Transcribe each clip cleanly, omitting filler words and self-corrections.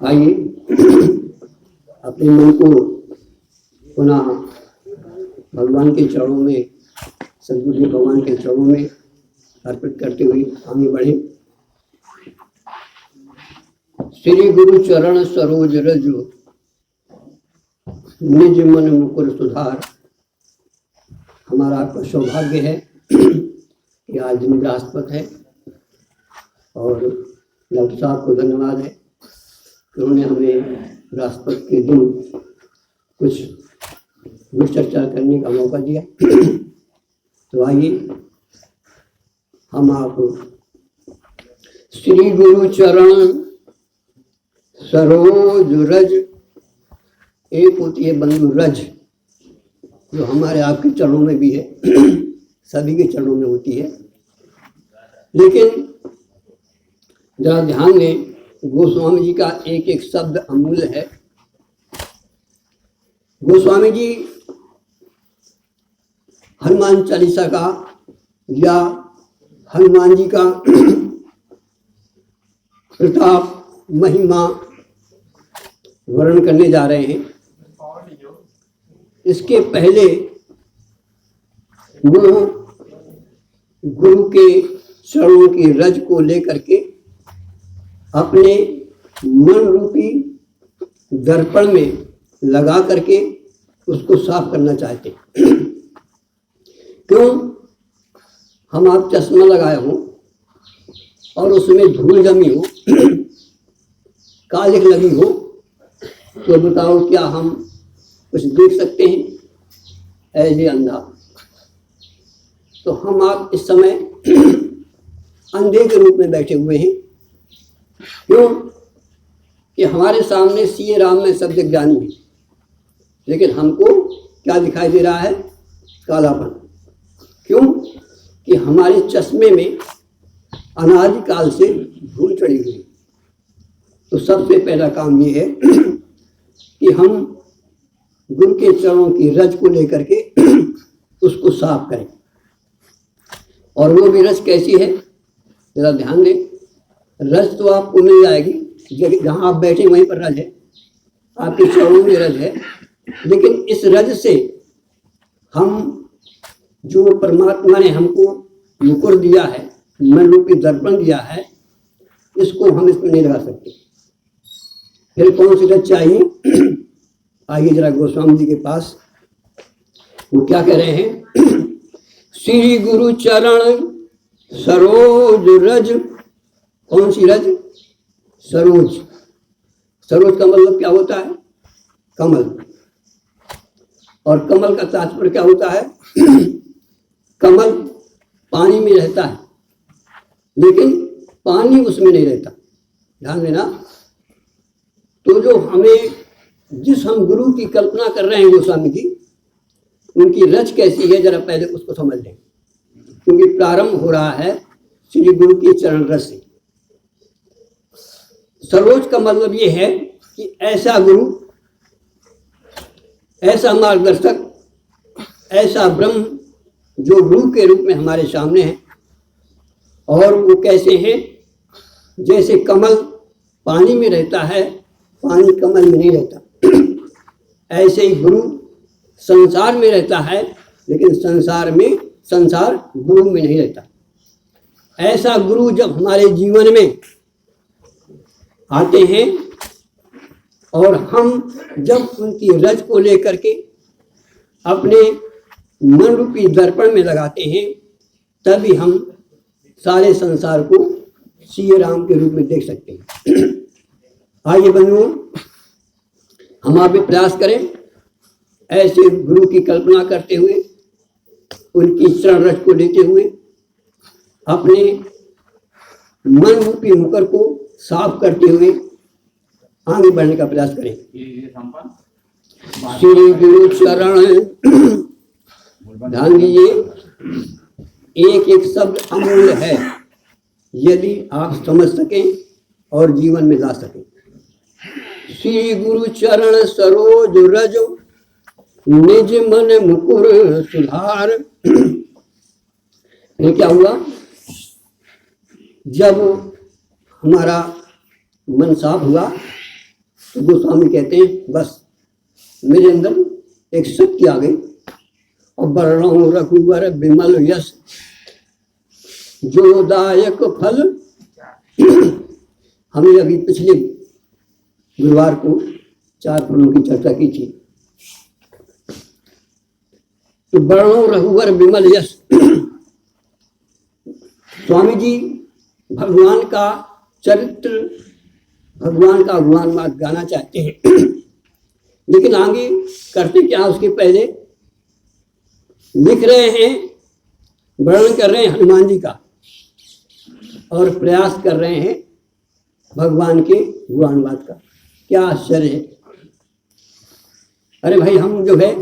आइए अपने मन को पुनः भगवान के चरणों में, सद्गुरु भगवान के चरणों में अर्पित करते हुए आगे बढ़े। श्री गुरु चरण सरोज रज निज मन मुकुर सुधार। हमारा आपका सौभाग्य है कि आज दिन बृहस्पति है और डॉक्टर साहब को धन्यवाद है कि उन्होंने हमें बृहस्पति के दिन कुछ चर्चा करने का मौका दिया। तो आइए हम आप श्री गुरु चरण सरोज रज, एक होती है बंधु रज जो हमारे आपके चरणों में भी है, सभी के चरणों में होती है। लेकिन जरा ध्यान दें, गोस्वामी जी का एक एक शब्द अमूल्य है। गोस्वामी जी हनुमान चालीसा का या हनुमान जी का प्रताप महिमा वर्णन करने जा रहे हैं। इसके पहले वो गुरु के चरणों की रज को लेकर के अपने मन रूपी दर्पण में लगा करके उसको साफ करना चाहते। क्यों? हम आप चश्मा लगाए हो और उसमें धूल जमी हो, कालिक लगी हो, तो बताओ क्या हम कुछ देख सकते हैं? ऐसे अंधा। तो हम आप इस समय अंधे के रूप में बैठे हुए हैं। क्यों? कि हमारे सामने सीए राम में सब दिख जानी है, लेकिन हमको क्या दिखाई दे रहा है? कालापन। क्यों? कि हमारे चश्मे में अनादिकाल से धूल चढ़ी हुई। तो सबसे पहला काम ये है कि हम गुरु के चरणों की रज को लेकर के उसको साफ करें। और वो भी रज कैसी है, जरा ध्यान दें। रज तो आपको मिल जाएगी, जहाँ आप बैठे वहीं पर रज है, आपके चरणों में रज है। लेकिन इस रज से हम, जो परमात्मा ने हमको मुकुर दिया है, मन रूपी दर्पण दिया है, इसको हम इसमें नहीं लगा सकते। फिर कौन सी रज चाहिए? आइए जरा गोस्वामी जी के पास। वो क्या कह रहे हैं? श्री गुरु चरण सरोज रज। कौन सी रज? सरोज। सरोज का मतलब क्या होता है? कमल। और कमल का तात्पर्य क्या होता है? कमल पानी में रहता है, लेकिन पानी उसमें नहीं रहता। ध्यान देना। तो जो हमें, जिस हम गुरु की कल्पना कर रहे हैं गोस्वामी जी, उनकी रच कैसी है जरा पहले उसको समझ लें। क्योंकि प्रारंभ हो रहा है श्री गुरु की चरण रस से। सरोज का मतलब ये है कि ऐसा गुरु, ऐसा मार्गदर्शक, ऐसा ब्रह्म जो गुरु के रूप में हमारे सामने है। और वो कैसे हैं? जैसे कमल पानी में रहता है, पानी कमल में नहीं रहता, ऐसे ही गुरु संसार में रहता है, लेकिन संसार गुरु में नहीं रहता। ऐसा गुरु जब हमारे जीवन में आते हैं और हम जब उनकी रज को लेकर के अपने मन रूपी दर्पण में लगाते हैं, तभी हम सारे संसार को सीए राम के रूप में देख सकते हैं। आइए बंधुओं, हम आप भी प्रयास करें ऐसे गुरु की कल्पना करते हुए, उनकी चरण रज को लेते हुए अपने मन रूपी मुकुर को साफ करते हुए आगे बढ़ने का प्रयास करें। श्री गुरु चरण, ध्यान दीजिए, एक एक शब्द अमूल्य है यदि आप समझ सकें और जीवन में ला सकें। श्री गुरु चरण सरोज रज निज मन मुकुर सुधार। ये क्या हुआ? जब हमारा मन साफ हुआ तो गोस्वामी कहते हैं बस मेरे अंदर एक शक्ति आ गई और वर्णो रघुवर विमल यश जो दायक फल। हमने अभी पिछले गुरुवार को 4 फलों की चर्चा की थी। तो वर्णो रघुवर विमल यश, स्वामी जी भगवान का चरित्र, भगवान का गुणगान गाना चाहते हैं, लेकिन आगे करते क्या, उसके पहले लिख रहे हैं, वर्णन कर रहे हैं हनुमान जी का और प्रयास कर रहे हैं भगवान के गुणानुवाद का। क्या आश्चर्य है। अरे भाई, हम जो है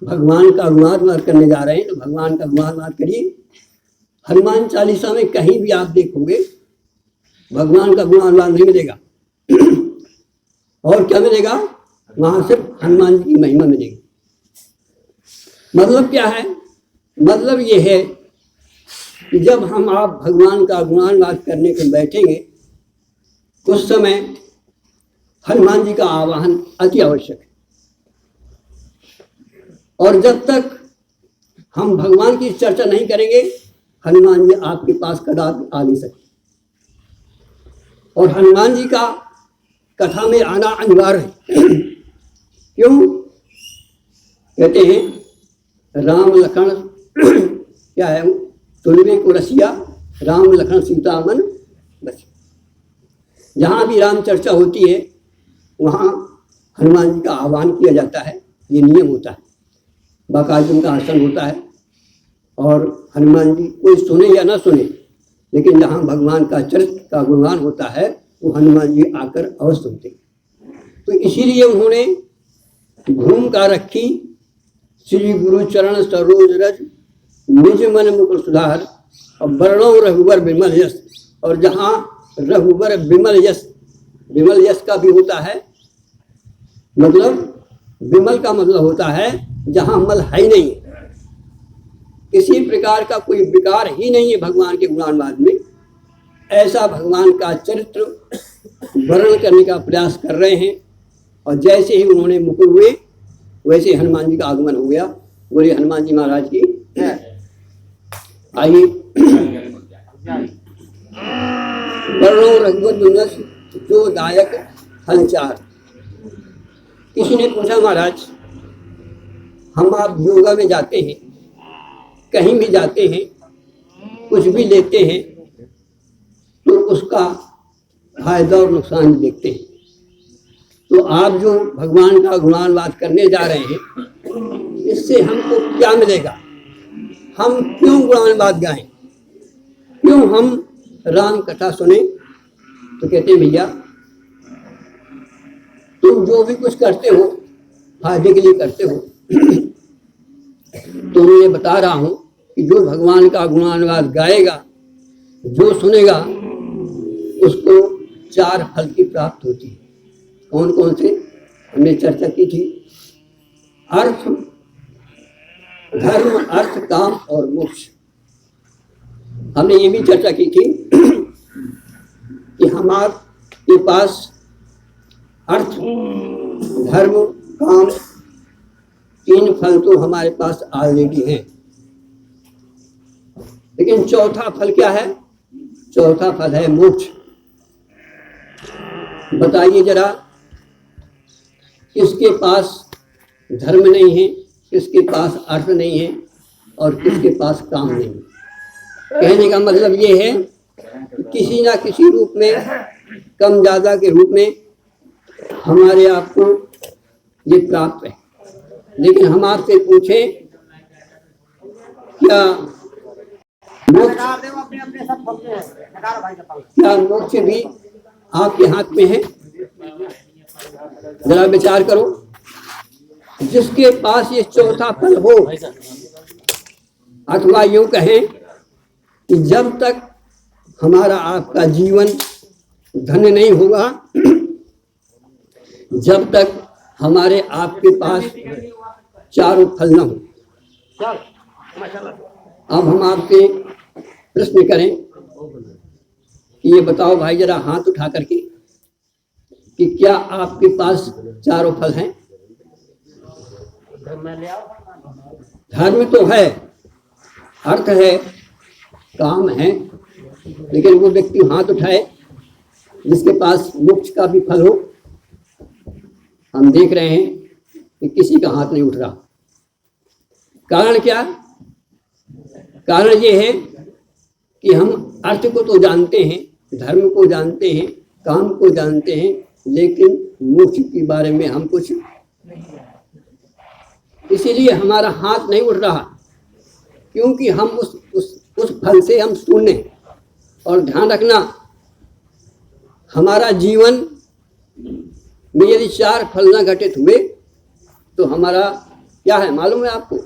भगवान का गुणानुवाद करने जा रहे हैं तो भगवान का गुणानुवाद करिए। हनुमान चालीसा में कहीं भी आप देखोगे भगवान का गुणानुवाद नहीं मिलेगा। और क्या मिलेगा? वहां सिर्फ हनुमान जी की महिमा मिलेगी। मतलब क्या है? मतलब ये है कि जब हम आप भगवान का गुणानुवाद करने को बैठेंगे उस समय हनुमान जी का आवाहन अति आवश्यक है। और जब तक हम भगवान की चर्चा नहीं करेंगे हनुमान जी आपके पास कदापि आ नहीं सकते। और हनुमान जी का कथा में आना अनिवार्य है। क्यों? कहते हैं राम लखन क्या है, तुलवे को रसिया राम लखन सीता मन बस। जहाँ भी राम चर्चा होती है वहाँ हनुमान जी का आह्वान किया जाता है। ये नियम होता है, बाकायदा का आसन होता है। और हनुमान जी कोई सुने या ना सुने, लेकिन जहाँ भगवान का चरित्र का गुणगान होता है वो हनुमान जी आकर अवश्य सुनते हैं। तो इसीलिए उन्होंने घूम का रखी श्री गुरु चरण सरोज रज निज मन मुकुर सुधार और वर्णो रघुवर विमल यश। और जहाँ रघुवर विमल यश, विमल यश का भी होता है मतलब विमल का मतलब होता है जहाँ मल है ही नहीं, किसी प्रकार का कोई विकार ही नहीं है भगवान के गुणानुवाद में। ऐसा भगवान का चरित्र वर्णन करने का प्रयास कर रहे हैं। और जैसे ही उन्होंने मुकुर हुए वैसे हनुमान जी का आगमन हो गया। बोले हनुमान जी महाराज की आइए। वर्णो रघुवर विमल जो दायक हलचार। किसी ने पूछा महाराज हम आप योगा में जाते हैं, कहीं भी जाते हैं, कुछ भी लेते हैं तो उसका फायदा और नुकसान भी देखते हैं। तो आप जो भगवान का गुणानुवाद करने जा रहे हैं इससे हमको क्या मिलेगा? हम क्यों गुणानुवाद गाएं? क्यों हम राम कथा सुने? तो कहते हैं भैया तुम जो भी कुछ करते हो फायदे के लिए करते हो। तो मैं बता रहा हूं कि जो भगवान का गुणानुवाद गाएगा, जो सुनेगा, उसको 4 फल की प्राप्त होती है। कौन कौन से? हमने चर्चा की थी। अर्थ, धर्म, अर्थ, काम और मोक्ष। हमने ये भी चर्चा की थी कि हमारे पास अर्थ, धर्म, काम 3 फल तो हमारे पास ऑलरेडी हैं, लेकिन चौथा फल क्या है? चौथा फल है मोक्ष। बताइए जरा, किसके पास धर्म नहीं है, किसके पास अर्थ नहीं है और किसके पास काम नहीं है? कहने का मतलब ये है कि किसी ना किसी रूप में, कम ज्यादा के रूप में हमारे आपको ये प्राप्त है। लेकिन हम आपसे पूछें क्या मोक्ष भी आपके हाथ में है? जरा विचार करो। जिसके पास ये चौथा फल हो, अथवा यूं कहें कि जब तक हमारा आपका जीवन धन्य नहीं होगा, जब तक हमारे आपके पास चारों फल न हो। अब हम आपसे प्रश्न करें कि ये बताओ भाई, जरा हाथ उठा करके कि क्या आपके पास चारों फल हैं? धर्म तो है, अर्थ है, काम है, लेकिन वो व्यक्ति हाथ उठाए जिसके पास मोक्ष का भी फल हो। हम देख रहे हैं कि किसी का हाथ नहीं उठ रहा। कारण क्या? कारण ये है कि हम अर्थ को तो जानते हैं, धर्म को जानते हैं, काम को जानते हैं, लेकिन मोक्ष के बारे में हम कुछ इसीलिए हमारा हाथ नहीं उठ रहा, क्योंकि हम उस फल से हम शून्य हैं। और ध्यान रखना, हमारा जीवन में यदि 4 फल न घटित हुए तो हमारा क्या है मालूम है आपको?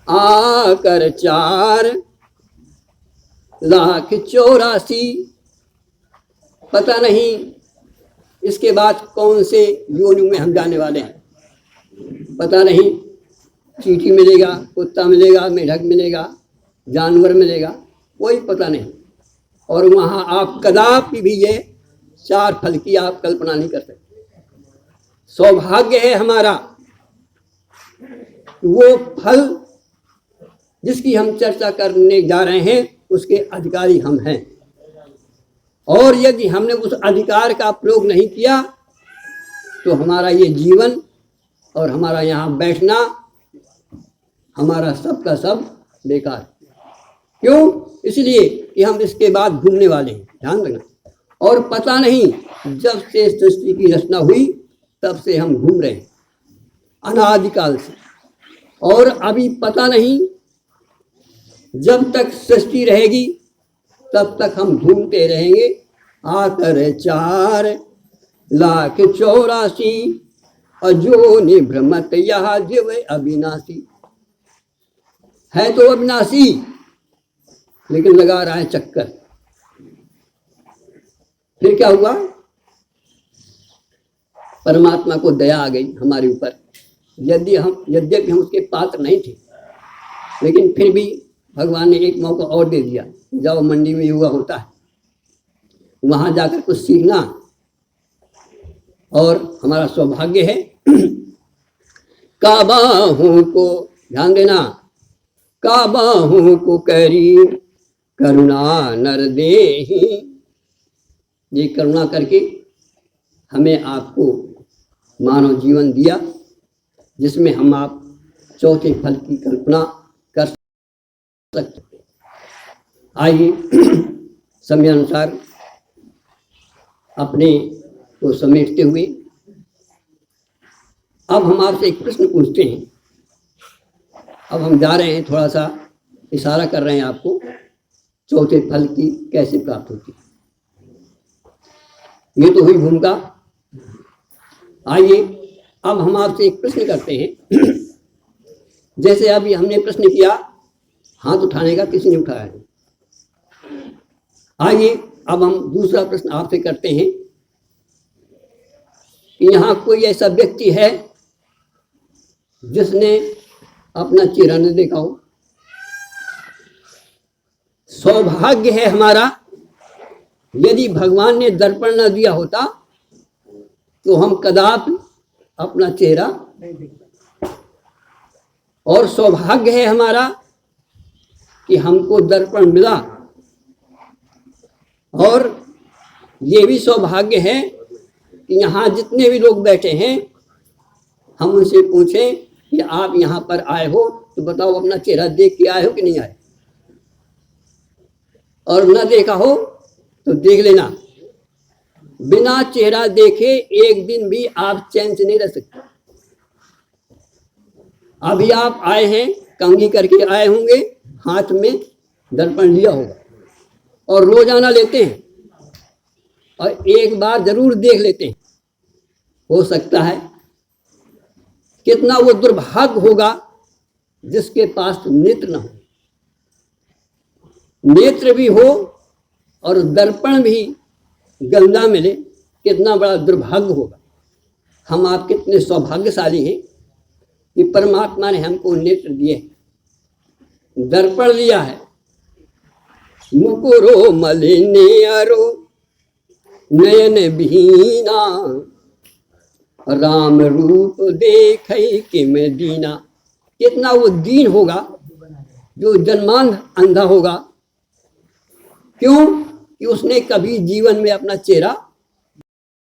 आकर 4,84,000, पता नहीं इसके बाद कौन से योनि में हम जाने वाले हैं। पता नहीं चींटी मिलेगा, कुत्ता मिलेगा, मेढक मिलेगा, जानवर मिलेगा, कोई पता नहीं। और वहाँ आप कदापि भी ये 4 फल की आप कल्पना नहीं कर सकते। सौभाग्य है हमारा, वो फल जिसकी हम चर्चा करने जा रहे हैं उसके अधिकारी हम हैं। और यदि हमने उस अधिकार का प्रयोग नहीं किया तो हमारा ये जीवन और हमारा यहाँ बैठना, हमारा सब का सब बेकार। क्यों? इसलिए कि हम इसके बाद घूमने वाले हैं, ध्यान रखना। और पता नहीं, जब से सृष्टि की रचना हुई तब से हम घूम रहे हैं, अनादिकाल से। और अभी पता नहीं, जब तक सृष्टि रहेगी तब तक हम घूमते रहेंगे। आकर 4,84,000 अजोनि भ्रमत यह जीव अविनाशी। है तो अविनाशी, लेकिन लगा रहा है चक्कर। फिर क्या हुआ? परमात्मा को दया आ गई हमारे ऊपर। यद्यपि हम उसके पात्र नहीं थे, लेकिन फिर भी भगवान ने एक मौका और दे दिया। जाओ, मंडी में योगा होता है, वहां जाकर कुछ सीखना। और हमारा सौभाग्य है काबाहों को, ध्यान देना, काबाहों को करी करुणा नर देहि। ये करुणा करके हमें आपको मानव जीवन दिया, जिसमें हम आप चौथे फल की कल्पना कर सकते। आइए समय अनुसार अपने को समेटते हुए अब हम आपसे एक प्रश्न पूछते हैं। अब हम जा रहे हैं, थोड़ा सा इशारा कर रहे हैं आपको, चौथे फल की कैसे प्राप्त होती है। ये तो हुई भूमिका। आइए अब हम आपसे एक प्रश्न करते हैं। जैसे अभी हमने प्रश्न किया, हाथ उठाने का किसी ने उठाया है। आइए अब हम दूसरा प्रश्न आपसे करते हैं कि यहाँ कोई ऐसा व्यक्ति है जिसने अपना चेहरा न देखा हो। सौभाग्य है हमारा, यदि भगवान ने दर्पण न दिया होता तो हम कदापि अपना चेहरा नहीं देखते। और सौभाग्य है हमारा कि हमको दर्पण मिला। और ये भी सौभाग्य है कि यहाँ जितने भी लोग बैठे हैं, हम उनसे पूछें कि आप यहाँ पर आए हो तो बताओ अपना चेहरा देख के आए हो कि नहीं आए। और न देखा हो तो देख लेना। बिना चेहरा देखे एक दिन भी आप चैन से नहीं रह सकते। अभी आप आए हैं, कंघी करके आए होंगे, हाथ में दर्पण लिया होगा और रोजाना लेते हैं और एक बार जरूर देख लेते हैं। हो सकता है कितना वो दुर्भाग्य होगा जिसके पास नेत्र न हो। नेत्र भी हो और दर्पण भी गंदा मिले, कितना बड़ा दुर्भाग्य होगा। हम आप कितने सौभाग्यशाली हैं कि परमात्मा ने हमको नेत्र दिए, दर्पण दिया है। मुकुरो मलिनेरो नयन विहीना राम रूप देख कि मैं दीना। कितना वो दीन होगा जो जन्मांध अंधा होगा। क्यों कि उसने कभी जीवन में अपना चेहरा